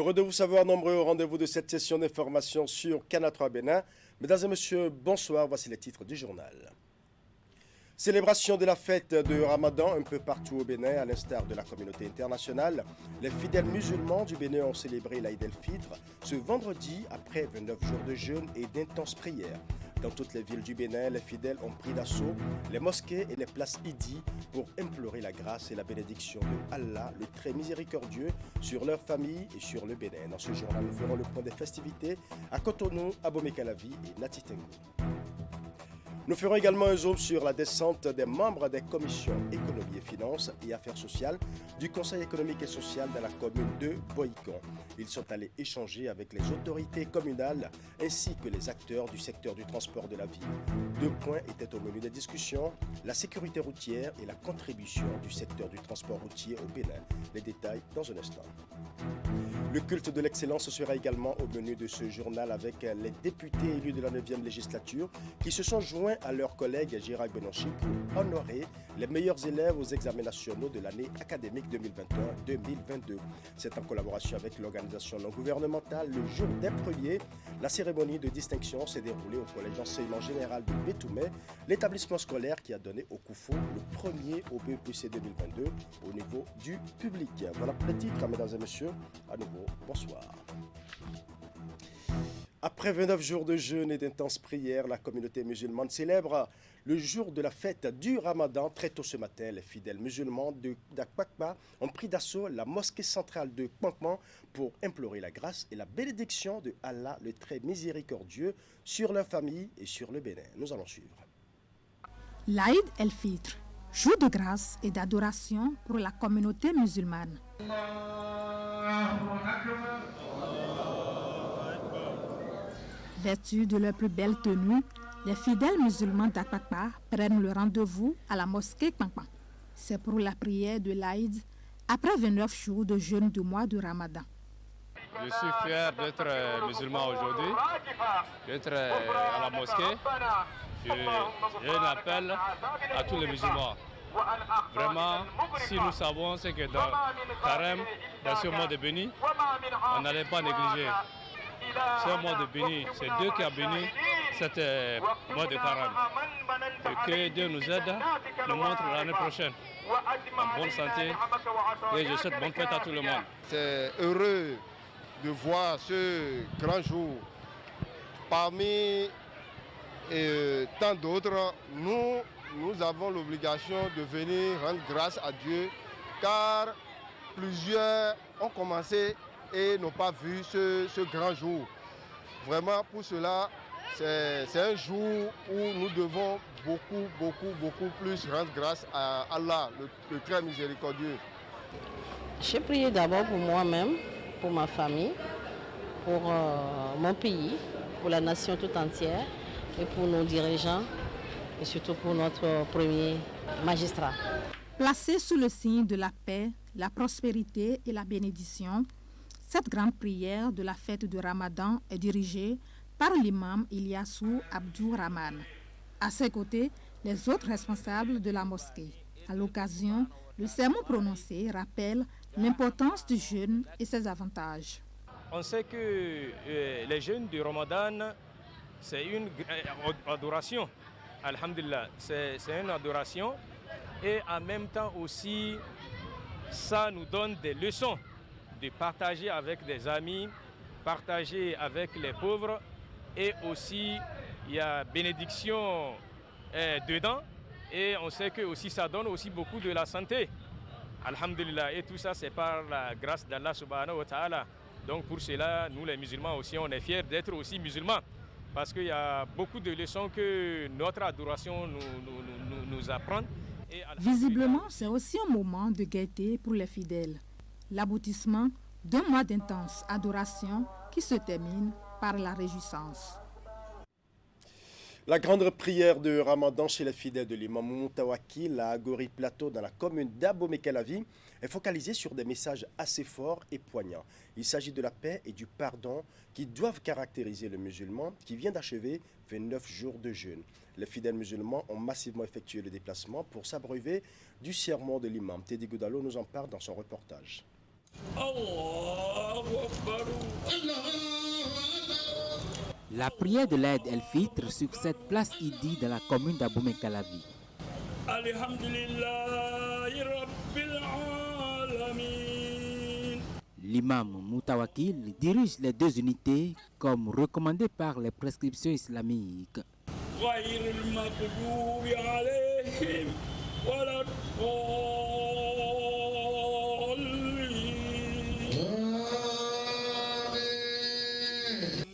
Heureux de vous savoir nombreux au rendez-vous de cette session d'information sur Canal 3 Bénin. Mesdames et messieurs, bonsoir, voici les titres du journal. Célébration de la fête de Ramadan un peu partout au Bénin, à l'instar de la communauté internationale. Les fidèles musulmans du Bénin ont célébré l'Aïd el-Fitr ce vendredi après 29 jours de jeûne et d'intenses prières. Dans toutes les villes du Bénin, les fidèles ont pris d'assaut les mosquées et les places Idi pour implorer la grâce et la bénédiction de Allah, le très miséricordieux, sur leur famille et sur le Bénin. Dans ce journal, nous ferons le point des festivités à Cotonou, à Abomey-Calavi et Nati-Tengu. Nous ferons également un zoom sur la descente des membres des commissions économie et finances et affaires sociales du Conseil économique et social dans la commune de Boïcon. Ils sont allés échanger avec les autorités communales ainsi que les acteurs du secteur du transport de la ville. Deux points étaient au menu des discussions, la sécurité routière et la contribution du secteur du transport routier au Bénin. Les détails dans un instant. Le culte de l'excellence sera également au menu de ce journal avec les députés élus de la 9e législature qui se sont joints à leurs collègues Gérard Benonchi pour honorer les meilleurs élèves aux examens nationaux de l'année académique 2021-2022. C'est en collaboration avec l'organisation non gouvernementale. Le jour des premiers, la cérémonie de distinction s'est déroulée au collège d'enseignement général de Bétoumé, l'établissement scolaire qui a donné au Koufo le premier au BEPC 2022 au niveau du public. Voilà pour les titres, mesdames et messieurs. À nouveau, bonsoir. Après 29 jours de jeûne et d'intenses prières, la communauté musulmane célèbre le jour de la fête du Ramadan. Très tôt ce matin, les fidèles musulmans d'Akpakpa ont pris d'assaut la mosquée centrale de Kwankman pour implorer la grâce et la bénédiction de Allah, le très miséricordieux, sur leur famille et sur le Bénin. Nous allons suivre. L'Aïd el-Fitr, jour de grâce et d'adoration pour la communauté musulmane. Vêtus de leur plus belle tenue, les fidèles musulmans d'Akpakpa prennent le rendez-vous à la mosquée Kwankman. C'est pour la prière de l'Aïd après 29 jours de jeûne du mois de Ramadan. Je suis fier d'être musulman aujourd'hui, d'être à la mosquée. Je appelle à tous les musulmans. Vraiment, si nous savons ce que dans Carême, dans ce mois de béni, on n'allait pas négliger. Ce mois de béni, c'est Dieu qui a béni cet mois de Carême. Et que Dieu nous aide, nous montre l'année prochaine en bonne santé. Et je souhaite bonne fête à tout le monde. C'est heureux de voir ce grand jour. Parmi tant d'autres, nous avons l'obligation de venir rendre grâce à Dieu car plusieurs ont commencé et n'ont pas vu ce grand jour. Vraiment, pour cela, c'est un jour où nous devons beaucoup plus rendre grâce à Allah, le très miséricordieux. J'ai prié d'abord pour moi-même, pour ma famille, pour mon pays, pour la nation tout entière et pour nos dirigeants et surtout pour notre premier magistrat. Placée sous le signe de la paix, la prospérité et la bénédiction, cette grande prière de la fête de Ramadan est dirigée par l'imam Ilyassou Abdou Rahman. À ses côtés, les autres responsables de la mosquée. À l'occasion, le sermon prononcé rappelle l'importance du jeûne et ses avantages. On sait que les jeûnes du Ramadan, c'est une adoration. Alhamdulillah, c'est une adoration. Et en même temps aussi, ça nous donne des leçons de partager avec des amis, partager avec les pauvres. Et aussi, il y a bénédiction dedans. Et on sait que aussi, ça donne aussi beaucoup de la santé. Alhamdulillah. Et tout ça, c'est par la grâce d'Allah subhanahu wa ta'ala. Donc pour cela, nous les musulmans aussi, on est fiers d'être aussi musulmans. Parce qu'il y a beaucoup de leçons que notre adoration nous apprend. Visiblement, c'est aussi un moment de gaieté pour les fidèles. L'aboutissement d'un mois d'intense adoration qui se termine par la réjouissance. La grande prière de Ramadan chez les fidèles de l'imam Moutawakil à Agori Plateau dans la commune d'Abomey-Calavi est focalisée sur des messages assez forts et poignants. Il s'agit de la paix et du pardon qui doivent caractériser le musulman qui vient d'achever 29 jours de jeûne. Les fidèles musulmans ont massivement effectué le déplacement pour s'abreuver du sermon de l'imam. Teddy Goudalo nous en parle dans son reportage. La prière de l'Aïd el-Fitr sur cette place Idi dans la commune d'Abomey-Calavi. L'imam Moutawakil dirige les deux unités comme recommandé par les prescriptions islamiques.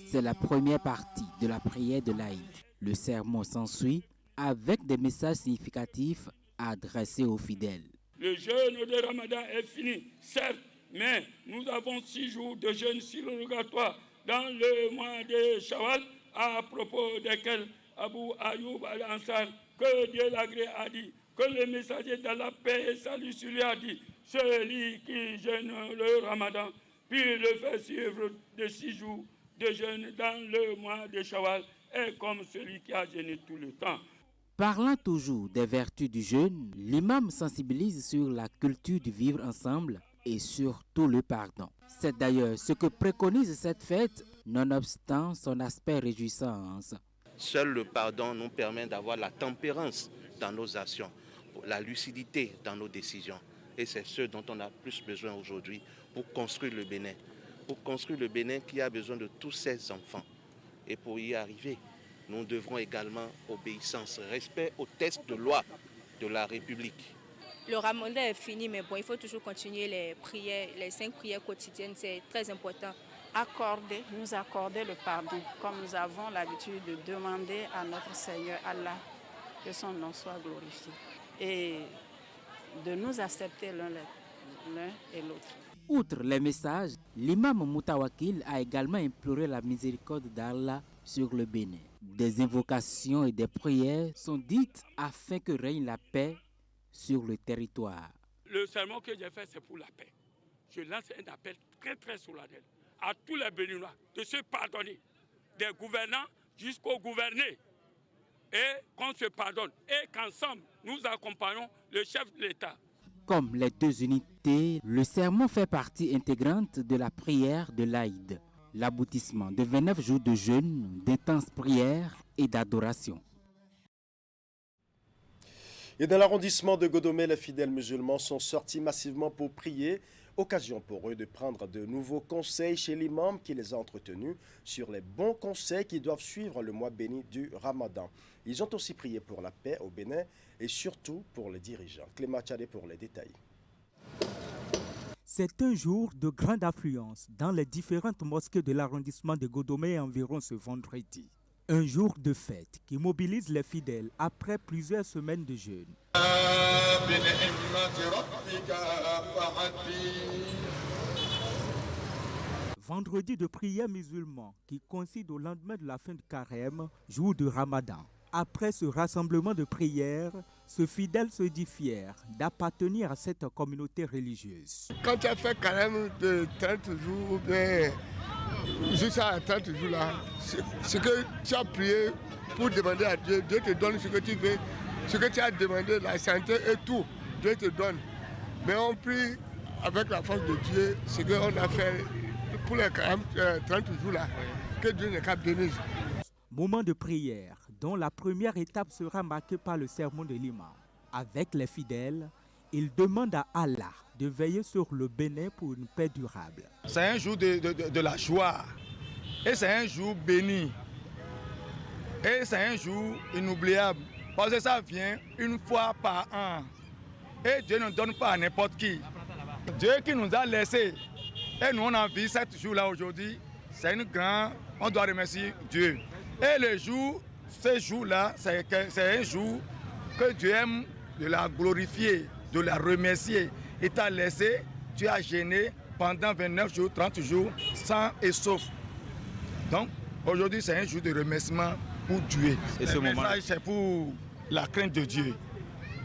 C'est la première partie de la prière de l'Aïd. Le sermon s'ensuit avec des messages significatifs adressés aux fidèles. Le jeûne de Ramadan est fini, certes, mais nous avons 6 jours de jeûne surrogatoire dans le mois de Shawwal, à propos desquels Abu Ayoub al-Ansar, que Dieu l'agrée, a dit, que le messager d'Allah, paix et salut sur lui, a dit, celui qui jeûne le Ramadan, puis le fait suivre de 6 jours de jeûne dans le mois de Shawwal, est comme celui qui a jeûné tout le temps. Parlant toujours des vertus du jeûne, l'imam sensibilise sur la culture du vivre ensemble et surtout le pardon. C'est d'ailleurs ce que préconise cette fête, nonobstant son aspect réjouissance. Seul le pardon nous permet d'avoir la tempérance dans nos actions, la lucidité dans nos décisions. Et c'est ce dont on a plus besoin aujourd'hui pour construire le Bénin. Pour construire le Bénin qui a besoin de tous ses enfants. Et pour y arriver, nous devrons également obéissance, respect aux textes de loi de la République. Le ramadan est fini, mais bon, il faut toujours continuer les prières, les 5 prières quotidiennes, c'est très important. Nous accorder le pardon, comme nous avons l'habitude de demander à notre Seigneur Allah que son nom soit glorifié. Et de nous accepter l'un et l'autre. Outre les messages, l'imam Moutawakil a également imploré la miséricorde d'Allah sur le Bénin. Des invocations et des prières sont dites afin que règne la paix sur le territoire. Le sermon que j'ai fait, c'est pour la paix. Je lance un appel très très solennel à tous les Béninois de se pardonner, des gouvernants jusqu'aux gouvernés, et qu'on se pardonne, et qu'ensemble nous accompagnons le chef de l'État. Comme les deux unités, le sermon fait partie intégrante de la prière de l'Aïd, l'aboutissement de 29 jours de jeûne, d'intenses prières et d'adoration. Et dans l'arrondissement de Godomé, les fidèles musulmans sont sortis massivement pour prier. Occasion pour eux de prendre de nouveaux conseils chez l'imam qui les a entretenus sur les bons conseils qui doivent suivre le mois béni du Ramadan. Ils ont aussi prié pour la paix au Bénin et surtout pour les dirigeants. Clément Tchadé pour les détails. C'est un jour de grande affluence dans les différentes mosquées de l'arrondissement de Godomé et environ ce vendredi. Un jour de fête qui mobilise les fidèles après plusieurs semaines de jeûne. Vendredi de prière musulman qui coïncide au lendemain de la fin de carême, jour de Ramadan. Après ce rassemblement de prière, ce fidèle se dit fier d'appartenir à cette communauté religieuse. Quand tu as fait carême de 30 jours, bien, jusqu'à 30 jours là, ce que tu as prié pour demander à Dieu, Dieu te donne ce que tu veux, ce que tu as demandé, la santé et tout, Dieu te donne. Mais on prie avec la force de Dieu, ce qu'on a fait pour les 30 jours là, que Dieu n'est qu'à bénir. Moment de prière dont la première étape sera marquée par le sermon de l'imam. Avec les fidèles, il demande à Allah de veiller sur le Bénin pour une paix durable. C'est un jour de la joie et c'est un jour béni et c'est un jour inoubliable parce que ça vient une fois par an et Dieu ne donne pas à n'importe qui. Dieu qui nous a laissés et nous on a vu 7 jours là aujourd'hui, c'est une grande, on doit remercier Dieu. Et le jour, ce jour-là, c'est un jour que Dieu aime de la glorifier, de la remercier. Il t'a laissé, tu as gêné pendant 29 jours, 30 jours, sain et sauf. Donc, aujourd'hui, c'est un jour de remerciement pour Dieu. Et ce message, c'est pour la crainte de Dieu.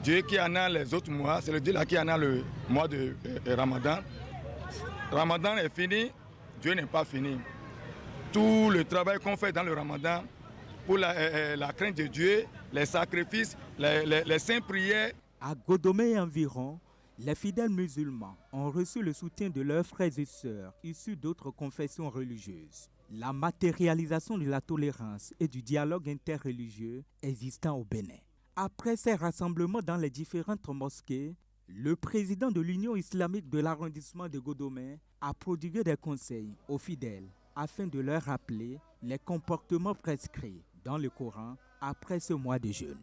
Dieu qui en a les autres mois, c'est le Dieu là qui en a le mois de Ramadan. Ramadan est fini, Dieu n'est pas fini. Tout le travail qu'on fait dans le Ramadan pour la crainte de Dieu, les sacrifices, les saintes prières. À Godomé et environ, Les fidèles musulmans ont reçu le soutien de leurs frères et sœurs issus d'autres confessions religieuses. La matérialisation de la tolérance et du dialogue interreligieux existant au Bénin. Après ces rassemblements dans les différentes mosquées, le président de l'Union islamique de l'arrondissement de Godomé a prodigué des conseils aux fidèles afin de leur rappeler les comportements prescrits dans le Coran après ce mois de jeûne.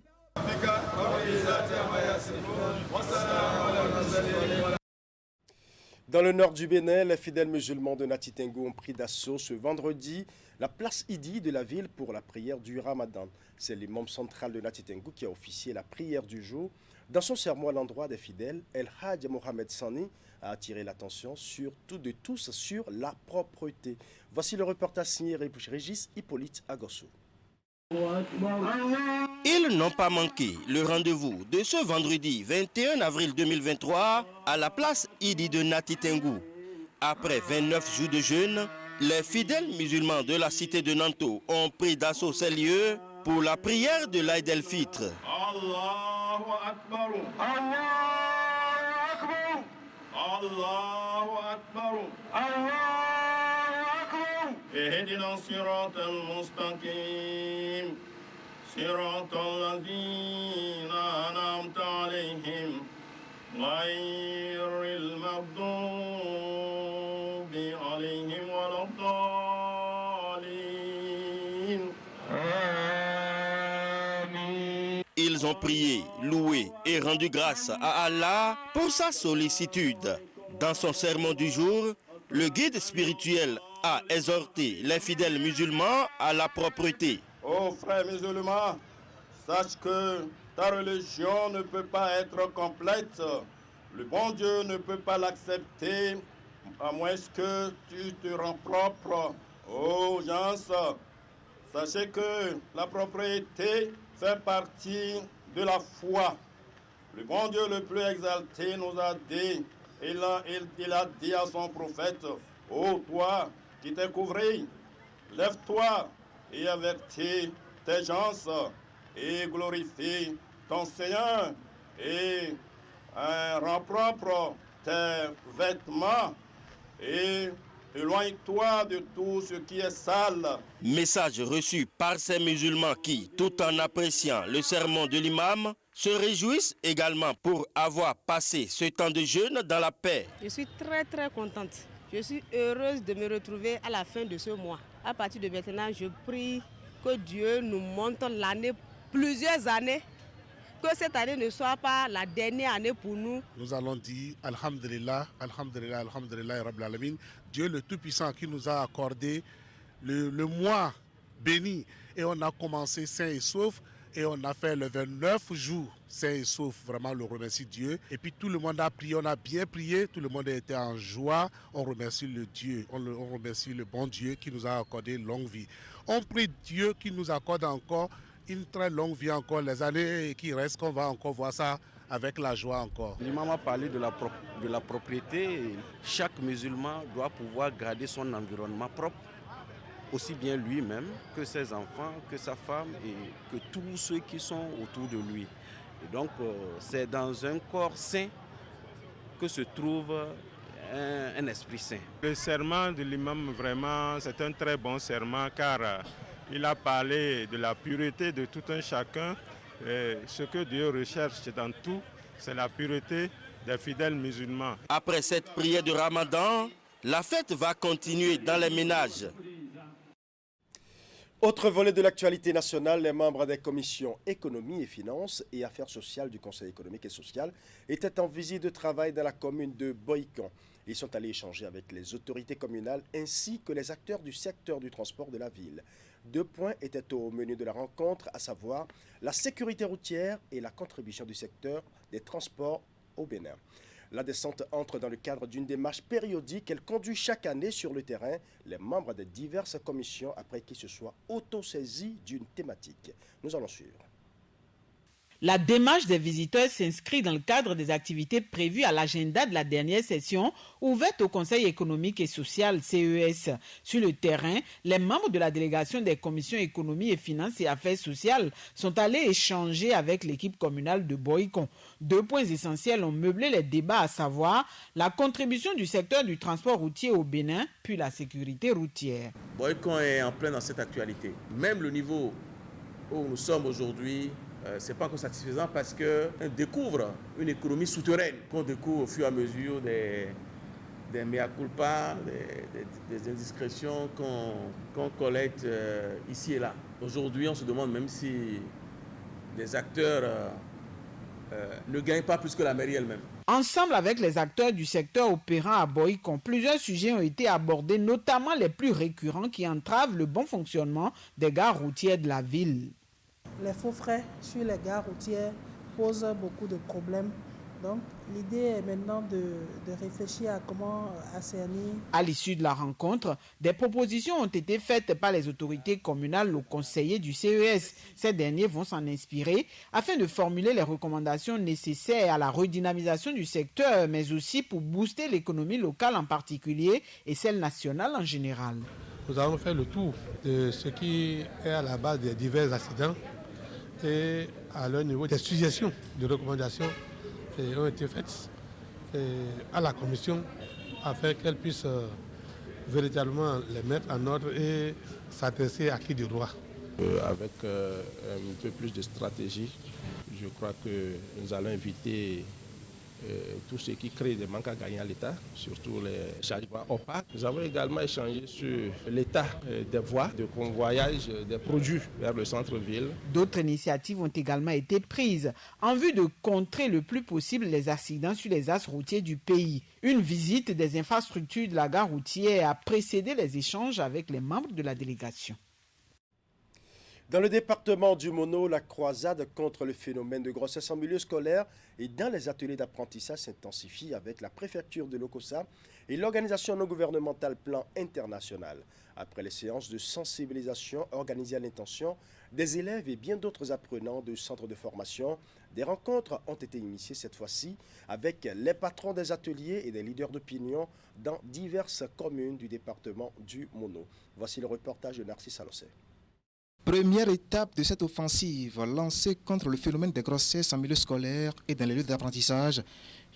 Dans le nord du Bénin, les fidèles musulmans de Nati Tengu ont pris d'assaut ce vendredi la place Idi de la ville pour la prière du Ramadan. C'est l'imam central de Nati Tengu qui a officié la prière du jour. Dans son sermon à l'endroit des fidèles, El Hadj Mohamed Sani a attiré l'attention de tous sur la propreté. Voici le reportage signé Régis Hippolyte Agosso. Ils n'ont pas manqué le rendez-vous de ce vendredi 21 avril 2023 à la place Idi de Nati Tengu. Après 29 jours de jeûne, les fidèles musulmans de la cité de Nanto ont pris d'assaut ces lieux pour la prière de l'Aïd el-Fitr. Allahu Akbar, Allahu Akbar, Allahu Akbar, Allahu Akbar. Ehdina siratal mustaqim, siratal ladzina an'amta alayhim, ghayril maghdubi alayhim waladdallin. Ils ont prié, loué et rendu grâce à Allah pour sa sollicitude. Dans son sermon du jour, le guide spirituel a exhorté les fidèles musulmans à la propreté. Ô frères musulmans, sache que ta religion ne peut pas être complète. Le bon Dieu ne peut pas l'accepter à moins que tu te rends propre. Ô gens, sachez que la propriété fait partie de la foi. Le bon Dieu le plus exalté nous a dit, il a dit à son prophète, ô toi qui t'es couvri, lève-toi et avertis tes gens et glorifie ton Seigneur et rends propre tes vêtements et éloigne-toi de tout ce qui est sale. Message reçu par ces musulmans qui, tout en appréciant le sermon de l'imam, se réjouissent également pour avoir passé ce temps de jeûne dans la paix. Je suis très contente. Je suis heureuse de me retrouver à la fin de ce mois. À partir de maintenant, je prie que Dieu nous montre l'année, plusieurs années, que cette année ne soit pas la dernière année pour nous. Nous allons dire Alhamdulillah, Alhamdulillah, Alhamdulillah, Rabbil Alamin. Dieu le Tout-Puissant qui nous a accordé le mois béni. Et on a commencé sain et sauf. Et on a fait le 29 jours sain et sauf. Vraiment, le remercie Dieu. Et puis tout le monde a prié, on a bien prié. Tout le monde a été en joie. On remercie le Dieu. On remercie le bon Dieu qui nous a accordé une longue vie. On prie Dieu qui nous accorde encore une très longue vie encore, les années qui restent, qu'on va encore voir ça avec la joie encore. L'imam a parlé de la propriété. Chaque musulman doit pouvoir garder son environnement propre, aussi bien lui-même que ses enfants, que sa femme et que tous ceux qui sont autour de lui. Et donc c'est dans un corps sain que se trouve un esprit saint. Le serment de l'imam, vraiment, c'est un très bon serment car il a parlé de la pureté de tout un chacun. Et ce que Dieu recherche dans tout, c'est la pureté des fidèles musulmans. Après cette prière de Ramadan, la fête va continuer dans les ménages. Autre volet de l'actualité nationale, les membres des commissions économie et finances et affaires sociales du Conseil économique et social étaient en visite de travail dans la commune de Boïcon. Ils sont allés échanger avec les autorités communales ainsi que les acteurs du secteur du transport de la ville. 2 points étaient au menu de la rencontre, à savoir la sécurité routière et la contribution du secteur des transports au Bénin. La descente entre dans le cadre d'une démarche périodique. Elle conduit chaque année sur le terrain les membres des diverses commissions après qu'ils se soient autosaisis d'une thématique. Nous allons suivre. La démarche des visiteurs s'inscrit dans le cadre des activités prévues à l'agenda de la dernière session ouverte au Conseil économique et social CES. Sur le terrain, les membres de la délégation des commissions économie et finances et affaires sociales sont allés échanger avec l'équipe communale de Boïcon. 2 points essentiels ont meublé les débats, à savoir la contribution du secteur du transport routier au Bénin, puis la sécurité routière. Boïcon est en plein dans cette actualité. Même le niveau où nous sommes aujourd'hui, ce n'est pas encore satisfaisant parce qu'on découvre une économie souterraine qu'on découvre au fur et à mesure des mea culpa, des indiscrétions qu'on collecte ici et là. Aujourd'hui, on se demande même si les acteurs ne gagnent pas plus que la mairie elle-même. Ensemble avec les acteurs du secteur opérant à Boïcon, plusieurs sujets ont été abordés, notamment les plus récurrents qui entravent le bon fonctionnement des gares routières de la ville. Les faux frais sur les gares routières posent beaucoup de problèmes. Donc, l'idée est maintenant de réfléchir à comment assainir. À l'issue de la rencontre, des propositions ont été faites par les autorités communales aux conseillers du CES. Ces derniers vont s'en inspirer afin de formuler les recommandations nécessaires à la redynamisation du secteur, mais aussi pour booster l'économie locale en particulier et celle nationale en général. Nous allons faire le tour de ce qui est à la base des divers accidents et à leur niveau des suggestions, de recommandations ont été faites à la commission afin qu'elle puisse véritablement les mettre en ordre et s'adresser à qui du droit. Avec un peu plus de stratégie, je crois que nous allons éviter tout ce qui crée des manques à gagner à l'État, surtout les chargements opaques. Nous avons également échangé sur l'état des voies de convoyage des produits vers le centre-ville. D'autres initiatives ont également été prises en vue de contrer le plus possible les accidents sur les axes routiers du pays. Une visite des infrastructures de la gare routière a précédé les échanges avec les membres de la délégation. Dans le département du Mono, la croisade contre le phénomène de grossesse en milieu scolaire et dans les ateliers d'apprentissage s'intensifie avec la préfecture de l'Okossa et l'organisation non gouvernementale Plan International. Après les séances de sensibilisation organisées à l'intention des élèves et bien d'autres apprenants de centres de formation, des rencontres ont été initiées cette fois-ci avec les patrons des ateliers et des leaders d'opinion dans diverses communes du département du Mono. Voici le reportage de Narcisse Alossé. Première étape de cette offensive lancée contre le phénomène des grossesses en milieu scolaire et dans les lieux d'apprentissage,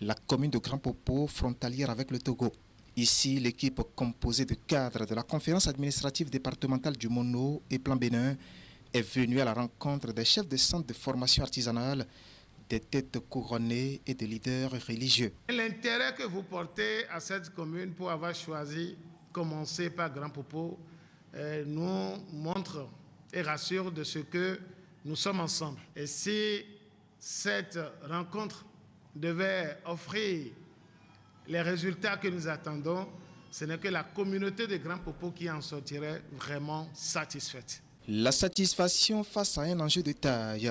la commune de Grand Popo, frontalière avec le Togo. Ici, l'équipe composée de cadres de la conférence administrative départementale du Mono et Plan Bénin est venue à la rencontre des chefs de centres de formation artisanale, des têtes couronnées et des leaders religieux. L'intérêt que vous portez à cette commune pour avoir choisi commencer par Grand Popo nous montre et rassure de ce que nous sommes ensemble. Et si cette rencontre devait offrir les résultats que nous attendons, ce n'est que la communauté de Grand Popo qui en sortirait vraiment satisfaite. La satisfaction face à un enjeu de taille,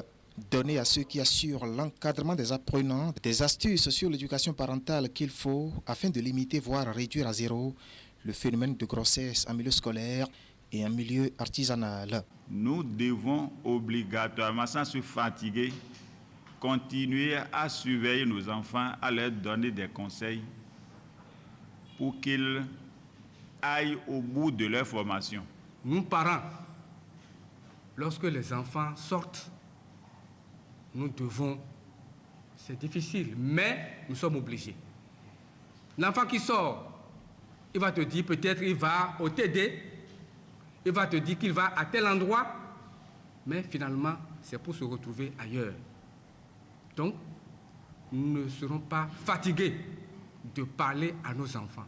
donner à ceux qui assurent l'encadrement des apprenants des astuces sur l'éducation parentale qu'il faut afin de limiter, voire réduire à zéro, le phénomène de grossesse en milieu scolaire et en milieu artisanal. Nous devons obligatoirement, sans se fatiguer, continuer à surveiller nos enfants, à leur donner des conseils pour qu'ils aillent au bout de leur formation. Nous, parents, lorsque les enfants sortent, nous devons, c'est difficile, mais nous sommes obligés. L'enfant qui sort, il va te dire peut-être il va au TD, il va te dire qu'il va à tel endroit, mais finalement, c'est pour se retrouver ailleurs. Donc, nous ne serons pas fatigués de parler à nos enfants.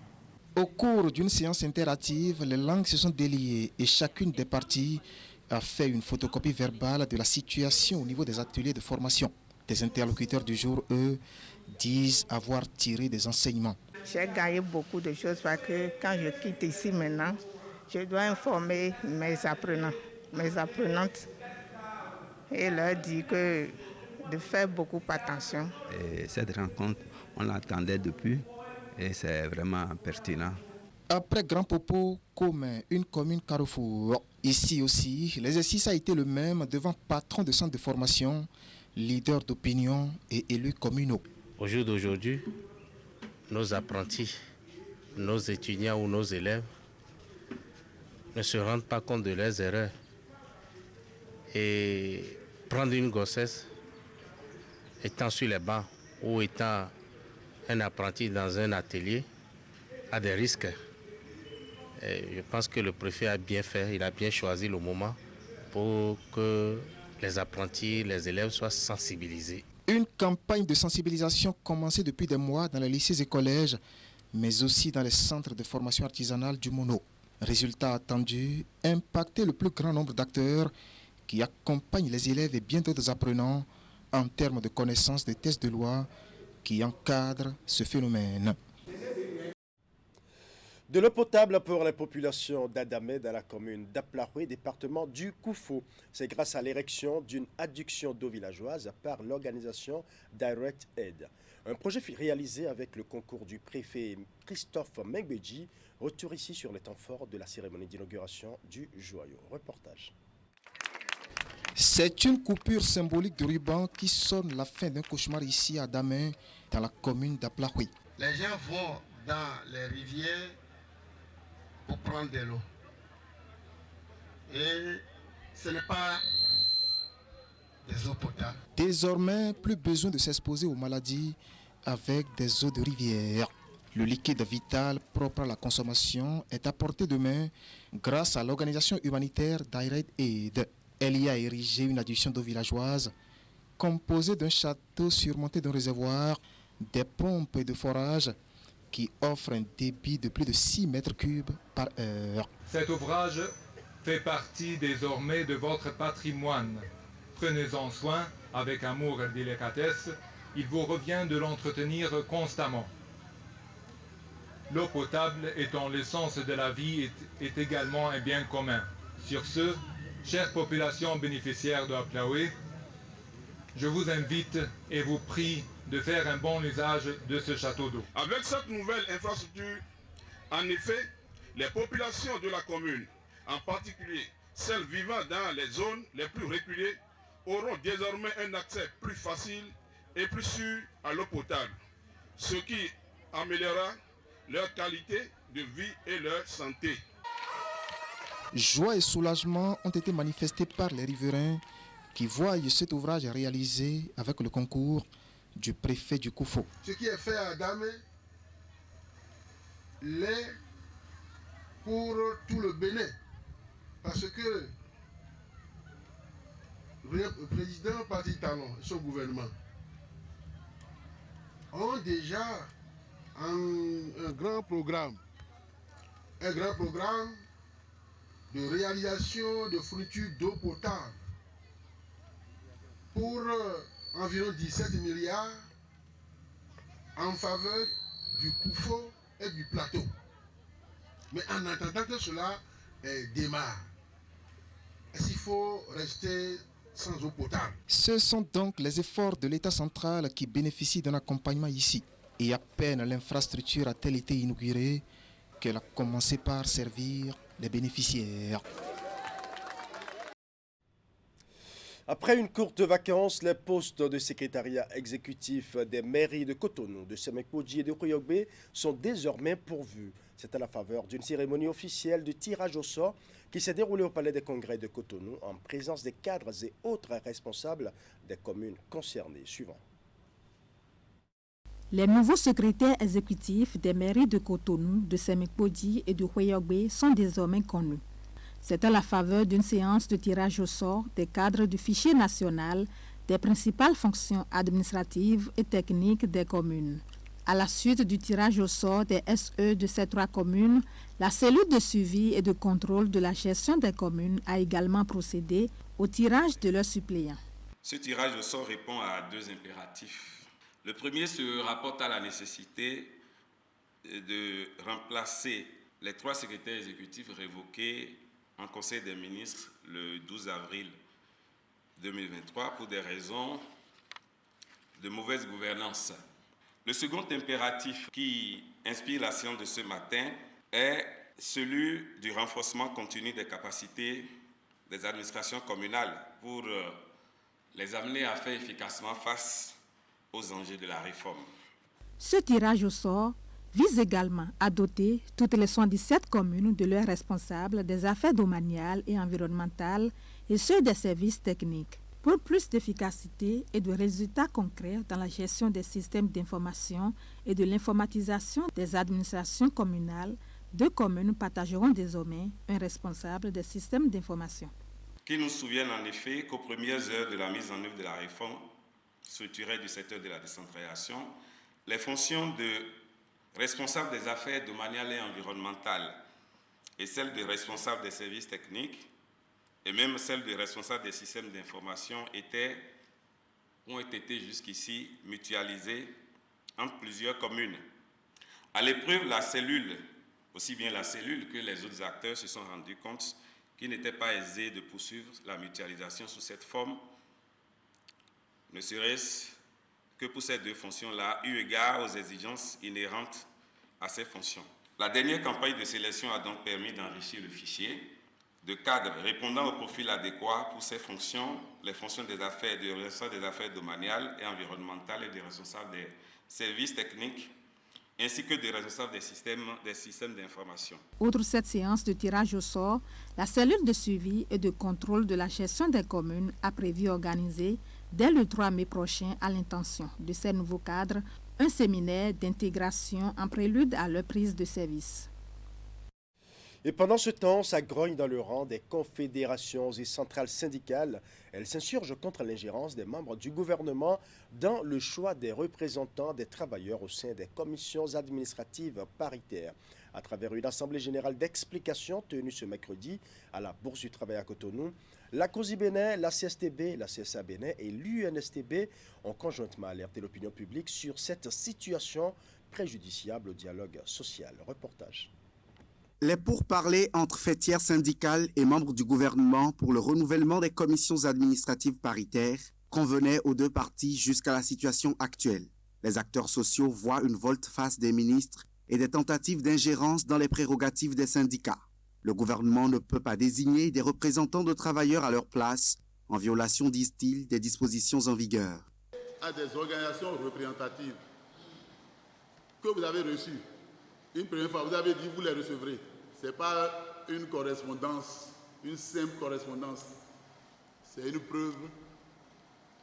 Au cours d'une séance interactive, les langues se sont déliées et chacune des parties a fait une photocopie verbale de la situation au niveau des ateliers de formation. Des interlocuteurs du jour, eux, disent avoir tiré des enseignements. J'ai gagné beaucoup de choses parce que quand je quitte ici maintenant, je dois informer mes apprenants, mes apprenantes et leur dire de faire beaucoup attention. Et cette rencontre, on l'attendait depuis et c'est vraiment pertinent. Après Grand Popo, Commun, une commune carrefour. Ici aussi, l'exercice a été le même devant patrons de centres de formation, leaders d'opinion et élus communaux. Au jour d'aujourd'hui, nos apprentis, nos étudiants ou nos élèves ne se rendent pas compte de leurs erreurs. Et prendre une grossesse, étant sur les bancs ou étant un apprenti dans un atelier, a des risques. Et je pense que le préfet a bien fait, il a bien choisi le moment pour que les apprentis, les élèves soient sensibilisés. Une campagne de sensibilisation commencée depuis des mois dans les lycées et collèges, mais aussi dans les centres de formation artisanale du Mono. Résultat attendu, impacter le plus grand nombre d'acteurs qui accompagnent les élèves et bien d'autres apprenants en termes de connaissance des textes de loi qui encadrent ce phénomène. De l'eau potable pour les populations d'Adamé dans la commune d'Aplaroué, département du Koufou. C'est grâce à l'érection d'une adduction d'eau villageoise par l'organisation Direct Aid. Un projet réalisé avec le concours du préfet Christophe Mengbeji. Retour ici sur les temps forts de la cérémonie d'inauguration du joyau. Reportage. C'est une coupure symbolique de ruban qui sonne la fin d'un cauchemar ici à Damé, dans la commune d'Aplaroué. Les gens vont dans les rivières pour prendre de l'eau. Et ce n'est pas des eaux potables. Désormais, plus besoin de s'exposer aux maladies avec des eaux de rivière. Le liquide vital propre à la consommation est apporté de main grâce à l'organisation humanitaire Direct Aid. Elle y a érigé une adduction d'eau villageoise composée d'un château surmonté d'un réservoir, des pompes et de forages qui offrent un débit de plus de 6 mètres cubes par heure. Cet ouvrage fait partie désormais de votre patrimoine. Prenez-en soin avec amour et délicatesse. Il vous revient de l'entretenir constamment. L'eau potable étant l'essence de la vie est également un bien commun. Sur ce, chère population bénéficiaire de Aplaoué, je vous invite et vous prie de faire un bon usage de ce château d'eau. Avec cette nouvelle infrastructure, en effet, les populations de la commune, en particulier celles vivant dans les zones les plus reculées, auront désormais un accès plus facile et plus sûr à l'eau potable, ce qui améliorera leur qualité de vie et leur santé. Joie et soulagement ont été manifestés par les riverains qui voient cet ouvrage réalisé avec le concours du préfet du Koufou. Ce qui est fait à Damé l'est pour tout le Bénin, parce que le président Patrick Talon et son gouvernement ont déjà un grand programme de réalisation de fourniture d'eau potable pour environ 17 milliards en faveur du Koufou et du plateau. Mais en attendant que cela démarre, il faut rester sans eau potable. Ce sont donc les efforts de l'État central qui bénéficient d'un accompagnement ici. Et à peine l'infrastructure a-t-elle été inaugurée qu'elle a commencé par servir les bénéficiaires. Après une courte vacance, les postes de secrétariat exécutif des mairies de Cotonou, de Semekpoji et de Koyogbe sont désormais pourvus. C'est à la faveur d'une cérémonie officielle de tirage au sort qui s'est déroulée au Palais des Congrès de Cotonou en présence des cadres et autres responsables des communes concernées. Suivant. Les nouveaux secrétaires exécutifs des mairies de Cotonou, de Semekpoji et de Koyogbe sont désormais connus. C'est à la faveur d'une séance de tirage au sort des cadres du fichier national des principales fonctions administratives et techniques des communes. À la suite du tirage au sort des SE de ces 3 communes, la cellule de suivi et de contrôle de la gestion des communes a également procédé au tirage de leurs suppléants. Ce tirage au sort répond à 2 impératifs. Le premier se rapporte à la nécessité de remplacer les 3 secrétaires exécutifs révoqués en Conseil des ministres le 12 avril 2023 pour des raisons de mauvaise gouvernance. Le second impératif qui inspire la séance de ce matin est celui du renforcement continu des capacités des administrations communales pour les amener à faire efficacement face aux enjeux de la réforme. Ce tirage au sort vise également à doter toutes les 77 communes de leurs responsables des affaires domaniales et environnementales et ceux des services techniques. Pour plus d'efficacité et de résultats concrets dans la gestion des systèmes d'information et de l'informatisation des administrations communales, 2 communes partageront désormais un responsable des systèmes d'information. Qui nous souviennent en effet qu'aux premières heures de la mise en œuvre de la réforme structurelle du secteur de la décentralisation, les fonctions de responsable des affaires domaniales et environnementales et celles de responsable des services techniques et même celles de responsable des systèmes d'information ont été jusqu'ici mutualisées entre plusieurs communes. À l'épreuve, la cellule, aussi bien la cellule que les autres acteurs se sont rendus compte qu'il n'était pas aisé de poursuivre la mutualisation sous cette forme, ne serait-ce que pour ces 2 fonctions-là, eu égard aux exigences inhérentes à ces fonctions. La dernière campagne de sélection a donc permis d'enrichir le fichier de cadres répondant au profil adéquat pour ces fonctions, les fonctions des affaires, des responsables des affaires domaniales et environnementales et des responsables des services techniques, ainsi que des responsables des systèmes d'information. Outre cette séance de tirage au sort, la cellule de suivi et de contrôle de la gestion des communes a prévu organiser, dès le 3 mai prochain, à l'intention de ces nouveaux cadres, un séminaire d'intégration en prélude à leur prise de service. Et pendant ce temps, ça grogne dans le rang des confédérations et centrales syndicales. Elles s'insurgent contre l'ingérence des membres du gouvernement dans le choix des représentants des travailleurs au sein des commissions administratives paritaires. À travers une assemblée générale d'explications tenue ce mercredi à la Bourse du Travail à Cotonou, la COSI Bénin, la CSTB, la CSA Bénin et l'UNSTB ont conjointement alerté l'opinion publique sur cette situation préjudiciable au dialogue social. Reportage. Les pourparlers entre fêtières syndicales et membres du gouvernement pour le renouvellement des commissions administratives paritaires convenaient aux 2 parties jusqu'à la situation actuelle. Les acteurs sociaux voient une volte-face des ministres et des tentatives d'ingérence dans les prérogatives des syndicats. Le gouvernement ne peut pas désigner des représentants de travailleurs à leur place, en violation, disent-ils, des dispositions en vigueur. À des organisations représentatives que vous avez reçues, une première fois, vous avez dit vous les recevrez. Ce n'est pas une correspondance, une simple correspondance. C'est une preuve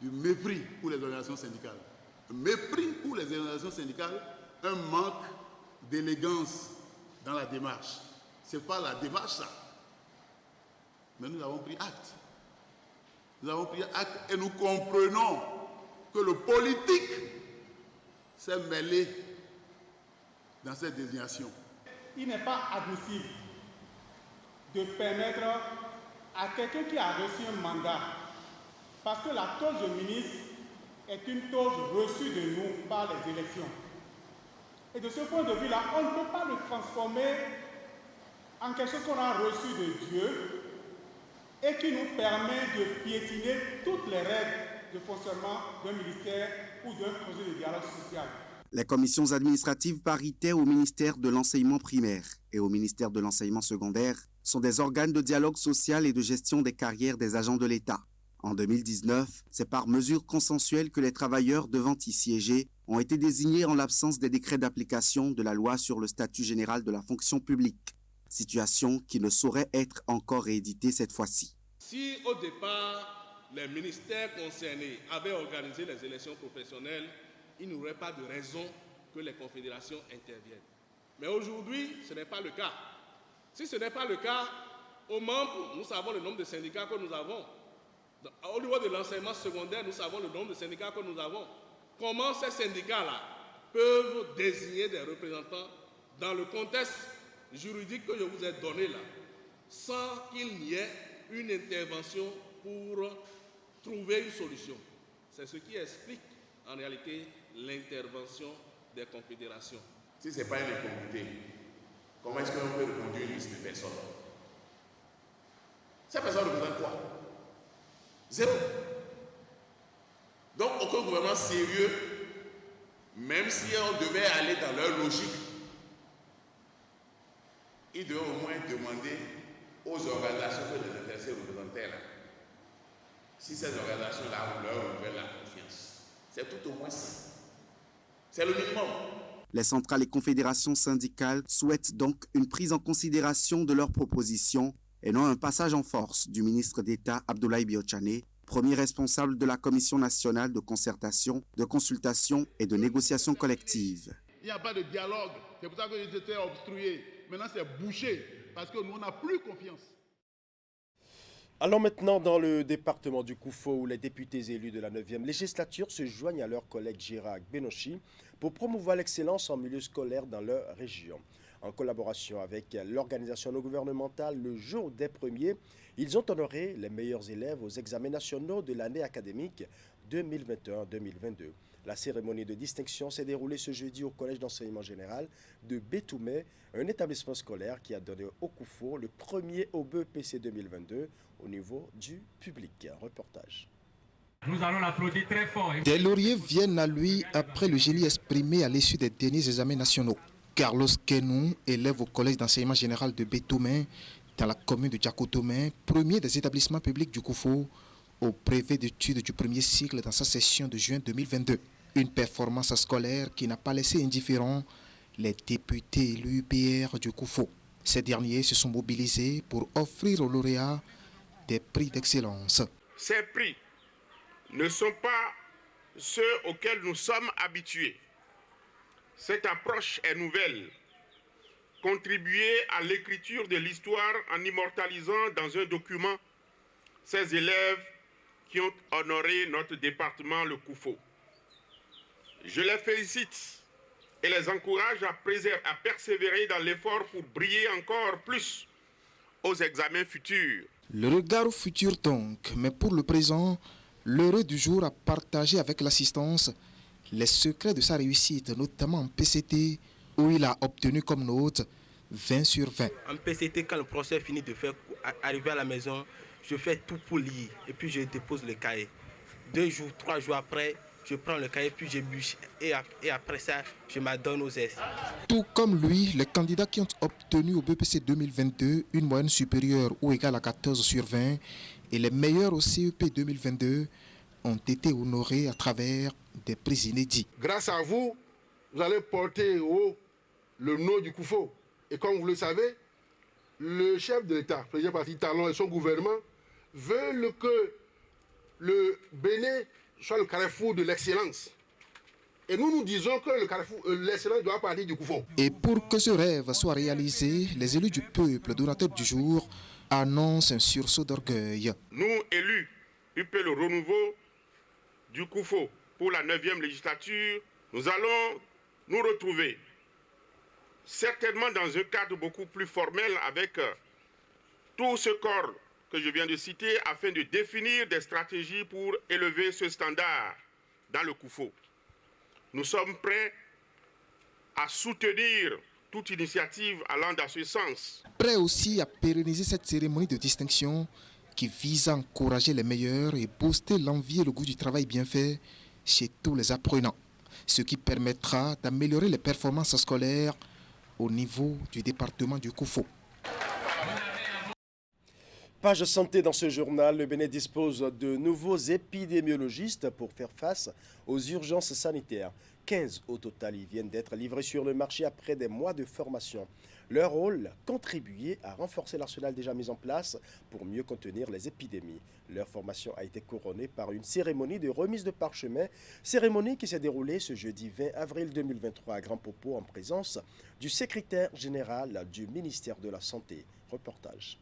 du mépris pour les organisations syndicales. Un mépris pour les organisations syndicales, un manque d'élégance dans la démarche. Ce n'est pas la démarche, ça. Mais nous avons pris acte. Nous avons pris acte et nous comprenons que le politique s'est mêlé dans cette désignation. Il n'est pas admissible de permettre à quelqu'un qui a reçu un mandat, parce que la toge de ministre est une toge reçue de nous par les élections. Et de ce point de vue-là, on ne peut pas le transformer en quelque chose qu'on a reçu de Dieu et qui nous permet de piétiner toutes les règles de fonctionnement d'un ministère ou d'un projet de dialogue social. Les commissions administratives paritaires au ministère de l'enseignement primaire et au ministère de l'enseignement secondaire sont des organes de dialogue social et de gestion des carrières des agents de l'État. En 2019, c'est par mesure consensuelle que les travailleurs devant y siéger ont été désignés en l'absence des décrets d'application de la loi sur le statut général de la fonction publique. Situation qui ne saurait être encore rééditée cette fois-ci. Si au départ, les ministères concernés avaient organisé les élections professionnelles, il n'y aurait pas de raison que les confédérations interviennent. Mais aujourd'hui, ce n'est pas le cas. Si ce n'est pas le cas, aux membres, nous savons le nombre de syndicats que nous avons. Au niveau de l'enseignement secondaire, nous savons le nombre de syndicats que nous avons. Comment ces syndicats-là peuvent désigner des représentants dans le contexte juridique que je vous ai donné là, sans qu'il n'y ait une intervention pour trouver une solution? C'est ce qui explique en réalité l'intervention des confédérations. Si ce n'est pas une incongruité, comment est-ce qu'on peut reconduire une liste de personnes? Ces personnes représentent quoi? Zéro. Donc aucun gouvernement sérieux, même si on devait aller dans leur logique, il devait au moins demander aux organisations que les intéressés représentaient là si ces organisations-là leur renouvellent la confiance. C'est tout au moins ça. C'est le minimum. Les centrales et confédérations syndicales souhaitent donc une prise en considération de leurs propositions et non un passage en force du ministre d'État Abdoulaye Biotchane, premier responsable de la Commission nationale de concertation, de consultation et de négociation collective. Il n'y a pas de dialogue. C'est pour ça que j'étais obstrué. Maintenant, c'est bouché parce que nous, on n'a plus confiance. Allons maintenant dans le département du Koufo où les députés élus de la 9e législature se joignent à leurs collègues Gérard Benochi pour promouvoir l'excellence en milieu scolaire dans leur région. En collaboration avec l'organisation non gouvernementale Le Jour des Premiers, ils ont honoré les meilleurs élèves aux examens nationaux de l'année académique 2021-2022. La cérémonie de distinction s'est déroulée ce jeudi au Collège d'enseignement général de Bétoumé, un établissement scolaire qui a donné au Koufo le premier au BEPC 2022 au niveau du public. Reportage. Nous allons l'applaudir très fort. Des lauriers viennent à lui après le génie exprimé à l'issue des derniers examens nationaux. Carlos Kenou, élève au Collège d'enseignement général de Bétoumé, dans la commune de Djakotomé, premier des établissements publics du Koufo, au brevet d'études du premier cycle dans sa session de juin 2022. Une performance scolaire qui n'a pas laissé indifférents les députés élus PR du Koufo. Ces derniers se sont mobilisés pour offrir aux lauréats des prix d'excellence. Ces prix ne sont pas ceux auxquels nous sommes habitués. Cette approche est nouvelle. Contribuer à l'écriture de l'histoire en immortalisant dans un document ces élèves qui ont honoré notre département, le Koufo. Je les félicite et les encourage à persévérer dans l'effort pour briller encore plus aux examens futurs. Le regard au futur donc, mais pour le présent, l'heureux du jour a partagé avec l'assistance les secrets de sa réussite, notamment en PCT, où il a obtenu comme note 20 sur 20. En PCT, quand le professeur finit de faire arriver à la maison, je fais tout pour lire et puis je dépose le cahier. 2 jours, 3 jours après, je prends le cahier puis je bûche et après ça, je m'adonne aux essais. Tout comme lui, les candidats qui ont obtenu au BPC 2022 une moyenne supérieure ou égale à 14 sur 20 et les meilleurs au CEP 2022 ont été honorés à travers des prix inédits. Grâce à vous, vous allez porter haut le nom du Koufo. Et comme vous le savez, le chef de l'État, le président Patrice Talon et son gouvernement veulent que le Bénin soit le carrefour de l'excellence. Et nous disons que l'excellence doit partir du Koufo. Et pour que ce rêve soit réalisé, les élus du peuple, donateurs du jour, annoncent un sursaut d'orgueil. Nous, élus, UP le renouveau du Koufo pour la 9e législature, nous allons nous retrouver certainement dans un cadre beaucoup plus formel avec tout ce corps que je viens de citer afin de définir des stratégies pour élever ce standard dans le Koufo. Nous sommes prêts à soutenir toute initiative allant dans ce sens. Prêts aussi à pérenniser cette cérémonie de distinction qui vise à encourager les meilleurs et booster l'envie et le goût du travail bien fait chez tous les apprenants, ce qui permettra d'améliorer les performances scolaires au niveau du département du Koufo. Page santé dans ce journal, le Bénin dispose de nouveaux épidémiologistes pour faire face aux urgences sanitaires. 15 au total y viennent d'être livrés sur le marché après des mois de formation. Leur rôle, contribuer à renforcer l'arsenal déjà mis en place pour mieux contenir les épidémies. Leur formation a été couronnée par une cérémonie de remise de parchemin, cérémonie qui s'est déroulée ce jeudi 20 avril 2023 à Grand Popo en présence du secrétaire général du ministère de la Santé. Reportage.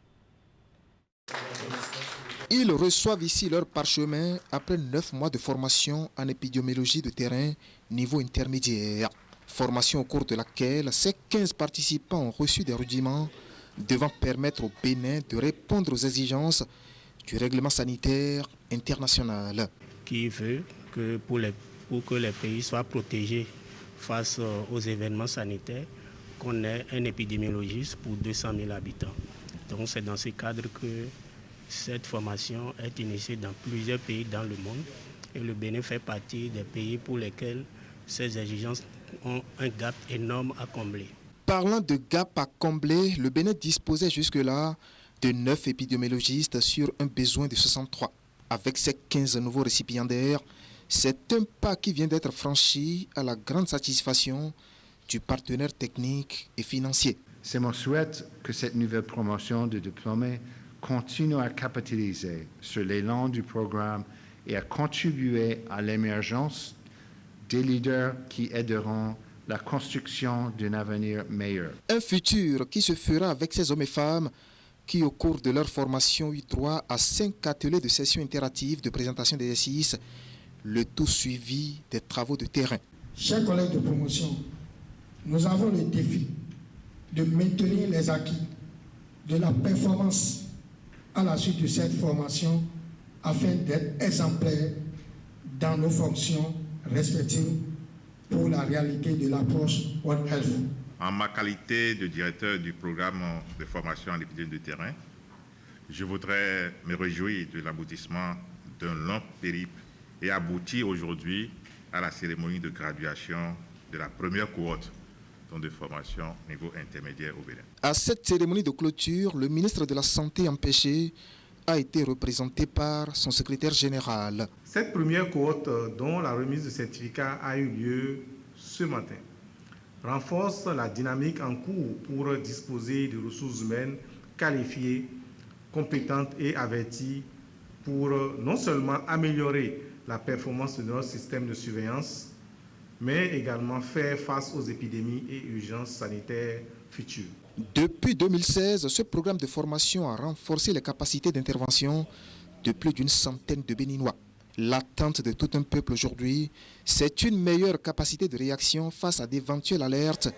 Ils reçoivent ici leur parchemin après 9 mois de formation en épidémiologie de terrain niveau intermédiaire. Formation au cours de laquelle ces 15 participants ont reçu des rudiments devant permettre au Bénin de répondre aux exigences du règlement sanitaire international. Qui veut que pour que les pays soient protégés face aux événements sanitaires, qu'on ait un épidémiologiste pour 200 000 habitants. Donc c'est dans ce cadre que cette formation est initiée dans plusieurs pays dans le monde et le Bénin fait partie des pays pour lesquels ces exigences ont un gap énorme à combler. Parlant de gap à combler, le Bénin disposait jusque-là de 9 épidémiologistes sur un besoin de 63. Avec ces 15 nouveaux récipiendaires, c'est un pas qui vient d'être franchi à la grande satisfaction du partenaire technique et financier. C'est mon souhait que cette nouvelle promotion de diplômés continue à capitaliser sur l'élan du programme et à contribuer à l'émergence des leaders qui aideront la construction d'un avenir meilleur. Un futur qui se fera avec ces hommes et femmes qui, au cours de leur formation, eu droit à 5 ateliers de sessions interactives de présentation d'exercices, le tout suivi des travaux de terrain. Chers collègues de promotion, nous avons le défi de maintenir les acquis de la performance à la suite de cette formation afin d'être exemplaires dans nos fonctions respectives pour la réalité de l'approche One Health. En ma qualité de directeur du programme de formation en épidémie de terrain, je voudrais me réjouir de l'aboutissement d'un long périple et aboutir aujourd'hui à la cérémonie de graduation de la première cohorte de formation niveau intermédiaire au Bénin. À cette cérémonie de clôture, le ministre de la Santé empêché a été représenté par son secrétaire général. Cette première cohorte, dont la remise de certificat a eu lieu ce matin, renforce la dynamique en cours pour disposer de ressources humaines qualifiées, compétentes et averties pour non seulement améliorer la performance de notre système de surveillance, mais également faire face aux épidémies et urgences sanitaires futures. Depuis 2016, ce programme de formation a renforcé les capacités d'intervention de plus d'une centaine de Béninois. L'attente de tout un peuple aujourd'hui, c'est une meilleure capacité de réaction face à d'éventuelles alertes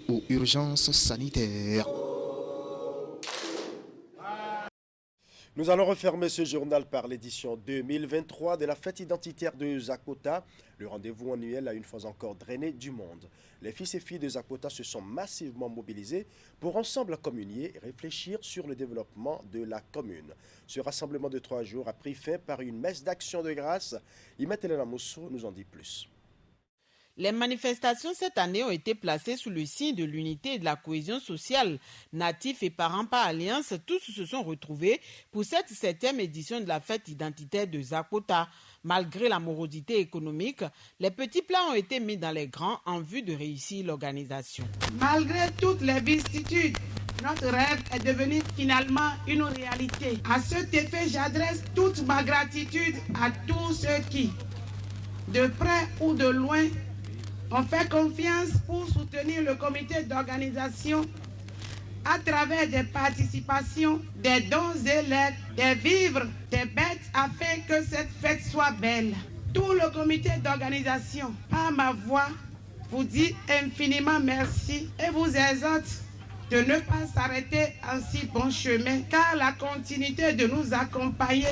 ou urgences sanitaires. Nous allons refermer ce journal par l'édition 2023 de la fête identitaire de Zakota. Le rendez-vous annuel a une fois encore drainé du monde. Les fils et filles de Zakota se sont massivement mobilisés pour ensemble communier et réfléchir sur le développement de la commune. Ce rassemblement de 3 jours a pris fin par une messe d'action de grâce. Imetelena Mousso nous en dit plus. Les manifestations cette année ont été placées sous le signe de l'unité et de la cohésion sociale. Natifs et parents par alliance, tous se sont retrouvés pour cette 7e édition de la fête identitaire de Zakota. Malgré la morosité économique, les petits plats ont été mis dans les grands en vue de réussir l'organisation. Malgré toutes les vicissitudes, notre rêve est devenu finalement une réalité. À cet effet, j'adresse toute ma gratitude à tous ceux qui, de près ou de loin, ont fait confiance pour soutenir le comité d'organisation à travers des participations, des dons et l'aide, des vivres, des bêtes, afin que cette fête soit belle. Tout le comité d'organisation, par ma voix, vous dit infiniment merci et vous exhorte de ne pas s'arrêter en si bon chemin, car la continuité de nous accompagner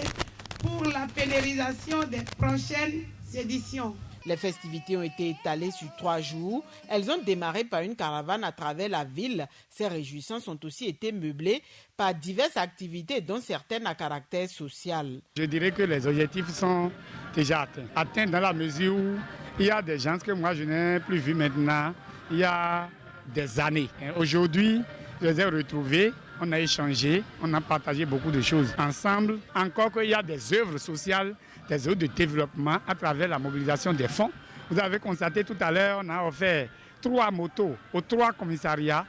pour la pérennisation des prochaines éditions. Les festivités ont été étalées sur 3 jours. Elles ont démarré par une caravane à travers la ville. Ces réjouissances ont aussi été meublées par diverses activités, dont certaines à caractère social. Je dirais que les objectifs sont déjà atteints. Atteints dans la mesure où il y a des gens que moi je n'ai plus vus maintenant il y a des années. Aujourd'hui, je les ai retrouvés. On a échangé, on a partagé beaucoup de choses ensemble. Encore qu'il y a des œuvres sociales, des œuvres de développement à travers la mobilisation des fonds. Vous avez constaté tout à l'heure, on a offert 3 motos aux 3 commissariats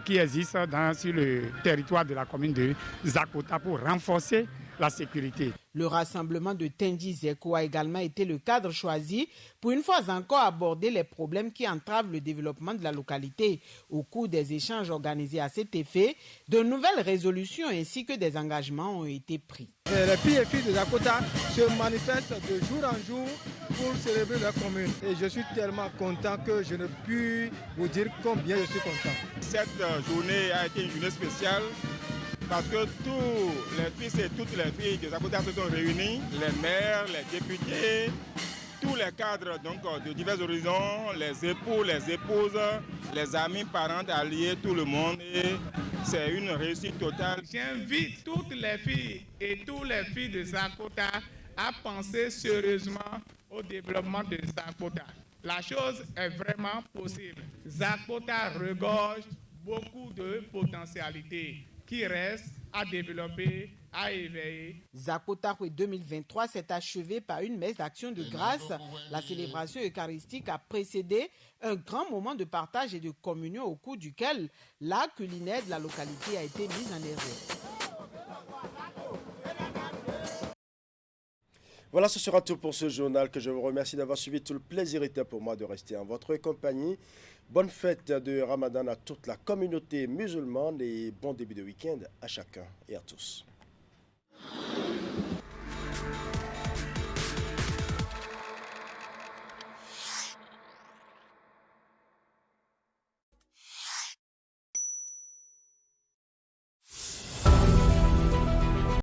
qui existent sur le territoire de la commune de Zakota pour renforcer la sécurité. Le rassemblement de Tenji Zeko a également été le cadre choisi pour une fois encore aborder les problèmes qui entravent le développement de la localité. Au cours des échanges organisés à cet effet, de nouvelles résolutions ainsi que des engagements ont été pris. Les filles et filles de Zakota se manifestent de jour en jour pour célébrer leur commune. Et je suis tellement content que je ne puis vous dire combien je suis content. Cette journée a été une journée spéciale parce que tous les fils et toutes les filles de Zakota se sont réunis, les maires, les députés, tous les cadres de divers horizons, les époux, les épouses, les amis, parents, alliés, tout le monde. Et c'est une réussite totale. J'invite toutes les filles et tous les filles de Zakota à penser sérieusement au développement de Zakota. La chose est vraiment possible. Zakota regorge beaucoup de potentialités qui restent à développer à éveiller. Zakotahwe 2023 s'est achevé par une messe d'action de grâce. La célébration eucharistique a précédé un grand moment de partage et de communion au cours duquel l'art culinaire de la localité a été mis en exergue. Voilà, ce sera tout pour ce journal que je vous remercie d'avoir suivi. Tout le plaisir était pour moi de rester en votre compagnie. Bonne fête de Ramadan à toute la communauté musulmane et bon début de week-end à chacun et à tous.